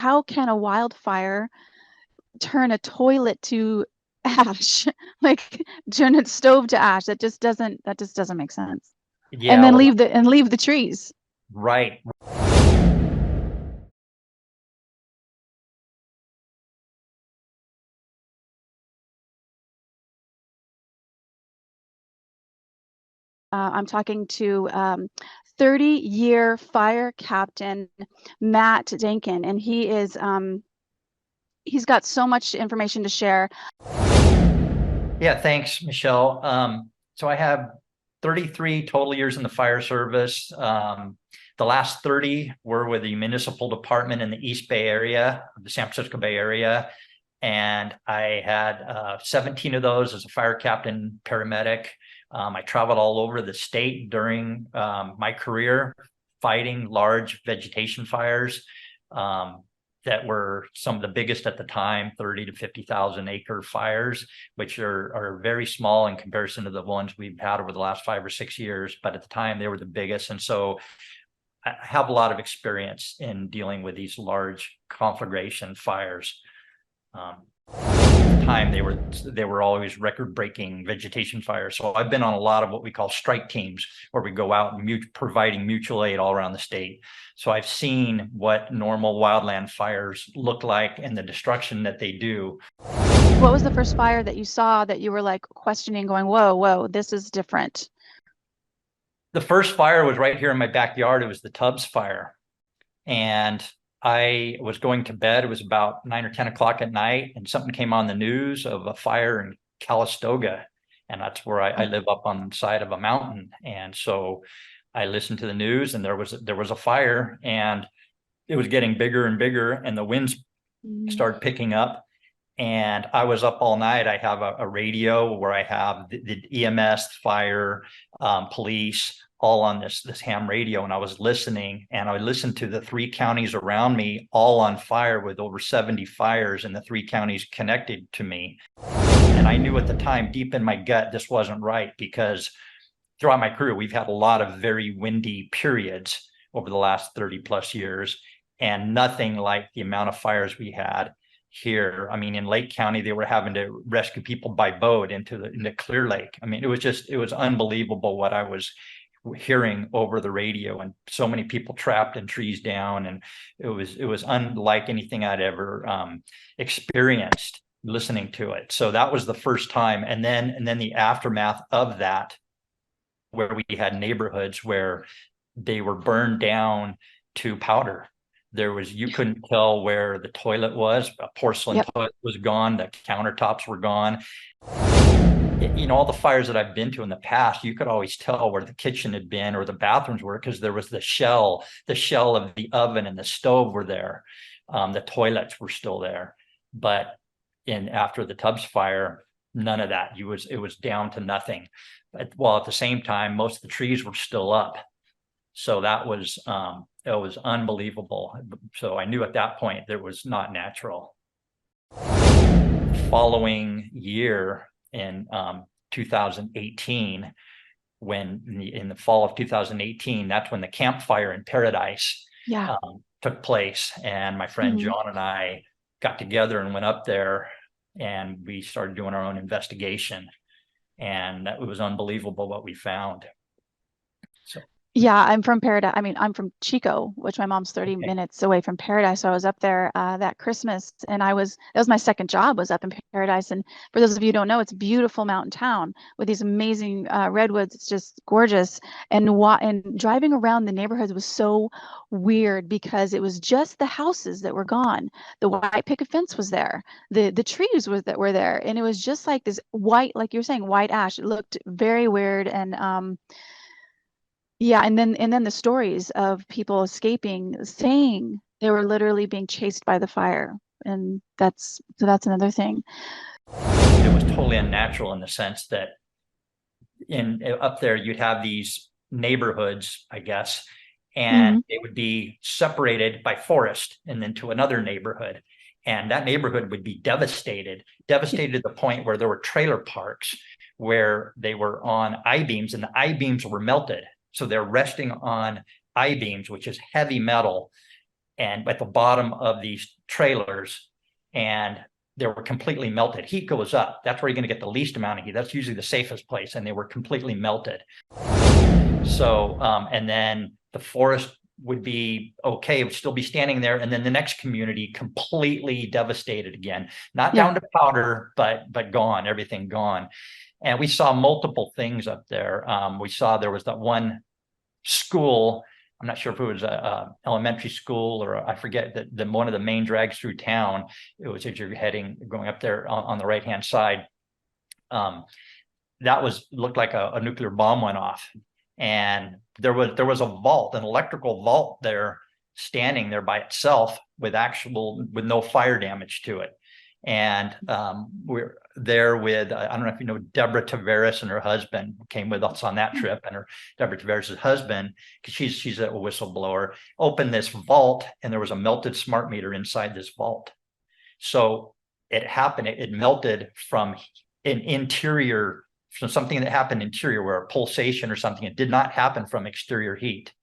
how can a wildfire turn a toilet to ash, like turn a stove to ash? That just doesn't make sense. And Yeah, then well, leave the trees. right. I'm talking to 30-year fire captain Matt Dankin, and he's got so much information to share. Yeah, thanks, Michelle. So I have 33 total years in the fire service. The last 30 were with the municipal department in the East Bay area, the San Francisco Bay Area. And I had 17 of those as a fire captain, paramedic. I traveled all over the state during my career, fighting large vegetation fires. That were some of the biggest at the time, 30 to 50,000 acre fires, which are very small in comparison to the ones we've had over the last 5 or 6 years. But at the time, they were the biggest. And so I have a lot of experience in dealing with these large conflagration fires. At the time, they were always record-breaking vegetation fires. So I've been on a lot of what we call strike teams, where we go out and providing mutual aid all around the state. So I've seen what normal wildland fires look like and the destruction that they do. What was the first fire that you saw that you were like questioning, going, whoa, this is different? The first fire was right here in my backyard. It was the Tubbs fire. And I was going to bed. It was about 9 or 10 o'clock at night, and something came on the news of a fire in Calistoga. And that's where I live, up on the side of a mountain. And so I listened to the news, and there was a fire, and it was getting bigger and bigger, and the winds started picking up. And I was up all night. I have a radio where I have the EMS, fire, police, all on this ham radio, and I was listening, and I listened to the 3 counties around me all on fire, with over 70 fires in the 3 counties connected to me. And I knew at the time, deep in my gut, this wasn't right, because throughout my career, we've had a lot of very windy periods over the last 30 plus years, and nothing like the amount of fires we had here. I mean, in Lake County, they were having to rescue people by boat into Clear Lake. I mean, it was unbelievable what I was hearing over the radio, and so many people trapped and trees down, and it was unlike anything I'd ever experienced listening to it. So that was the first time. And then the aftermath of that, where we had neighborhoods where they were burned down to powder. You couldn't tell where the toilet was. A porcelain toilet was gone. The countertops were gone. All the fires that I've been to in the past, you could always tell where the kitchen had been or the bathrooms were, because there was the shell of the oven and the stove were there. The toilets were still there. But after the Tubbs fire, none of that. It was down to nothing. While at the same time, most of the trees were still up. So that was it was unbelievable. So I knew at that point that it was not natural. Following year, in 2018, in the fall of 2018, that's when the campfire in Paradise took place. And my friend John and I got together and went up there, and we started doing our own investigation. And it was unbelievable what we found. So. Yeah, I'm from Paradise. I mean, I'm from Chico, which my mom's 30 minutes away from Paradise. So I was up there that Christmas, and that was my second job, was up in Paradise. And for those of you who don't know, it's a beautiful mountain town with these amazing redwoods. It's just gorgeous. And driving around the neighborhoods was so weird, because it was just the houses that were gone. The white picket fence was there. The trees were there, and it was just like this white, like you were saying, white ash. It looked very weird. And yeah, and then the stories of people escaping, saying they were literally being chased by the fire, and that's another thing. It was totally unnatural, in the sense that up there you'd have these neighborhoods, I guess, and they would be separated by forest, and then to another neighborhood, and that neighborhood would be devastated to the point where there were trailer parks where they were on I-beams, and the I-beams were melted. So they're resting on I-beams, which is heavy metal, and at the bottom of these trailers, and they were completely melted. Heat goes up. That's where you're going to get the least amount of heat. That's usually the safest place, and they were completely melted. So, and then the forest would be okay, it would still be standing there, and then the next community completely devastated again, not down to powder, but gone, everything gone. And we saw multiple things up there. We saw there was that one school. I'm not sure if it was a elementary school or I forget that one of the main drags through town. It was as you're going up there on the right hand side. That looked like a nuclear bomb went off, and there was a vault, an electrical vault there, standing there by itself with no fire damage to it. And we're there with, I don't know if you know, Deborah Tavares and her husband came with us on that trip, and Deborah Tavares' husband, because she's a whistleblower, opened this vault, and there was a melted smart meter inside this vault. So it happened, it melted from an interior, from something that happened interior, where a pulsation or something. It did not happen from exterior heat.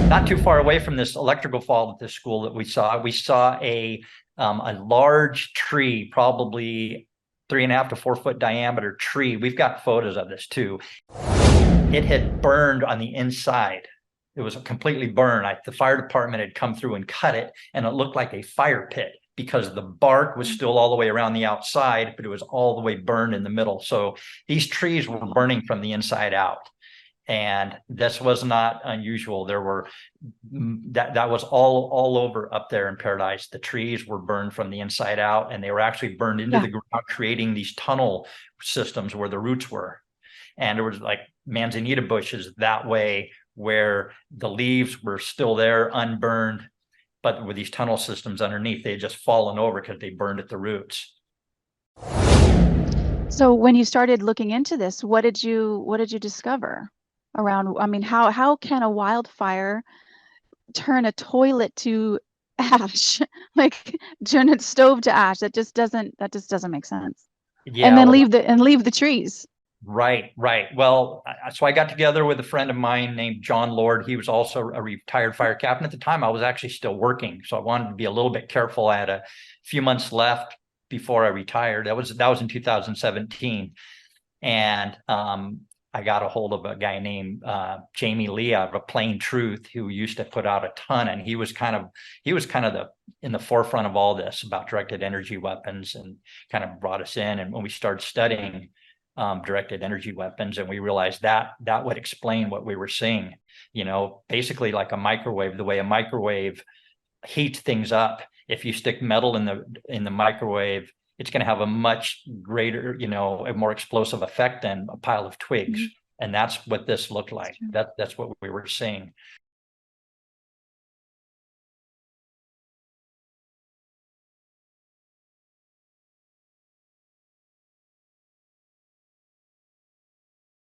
Not too far away from this electrical fault at this school that we saw a large tree, probably 3.5 to 4 foot diameter tree. We've got photos of this too. It had burned on the inside. It was completely burned. The fire department had come through and cut it, and it looked like a fire pit because the bark was still all the way around the outside, but it was all the way burned in the middle. So these trees were burning from the inside out. And this was not unusual. There were that was all over up there in Paradise. The trees were burned from the inside out, and they were actually burned into the ground, creating these tunnel systems where the roots were. And there was like manzanita bushes that way, where the leaves were still there, unburned, but with these tunnel systems underneath, they had just fallen over because they burned at the roots. So when you started looking into this, what did you discover around? I mean, how can a wildfire turn a toilet to ash, like turn a stove to ash? That just doesn't make sense. Yeah, and then leave the trees. Right. Well, so I got together with a friend of mine named John Lord. He was also a retired fire captain. At the time, I was actually still working, so I wanted to be a little bit careful. I had a few months left before I retired. That was in 2017, and I got a hold of a guy named Jamie Lee out of A Plain Truth, who used to put out a ton, and he was kind of in the forefront of all this about directed energy weapons, and kind of brought us in. And when we started studying directed energy weapons, and we realized that would explain what we were seeing. Basically like a microwave, the way a microwave heats things up. If you stick metal in the microwave, it's going to have a much greater, a more explosive effect than a pile of twigs. And that's what this looked like. That's what we were seeing.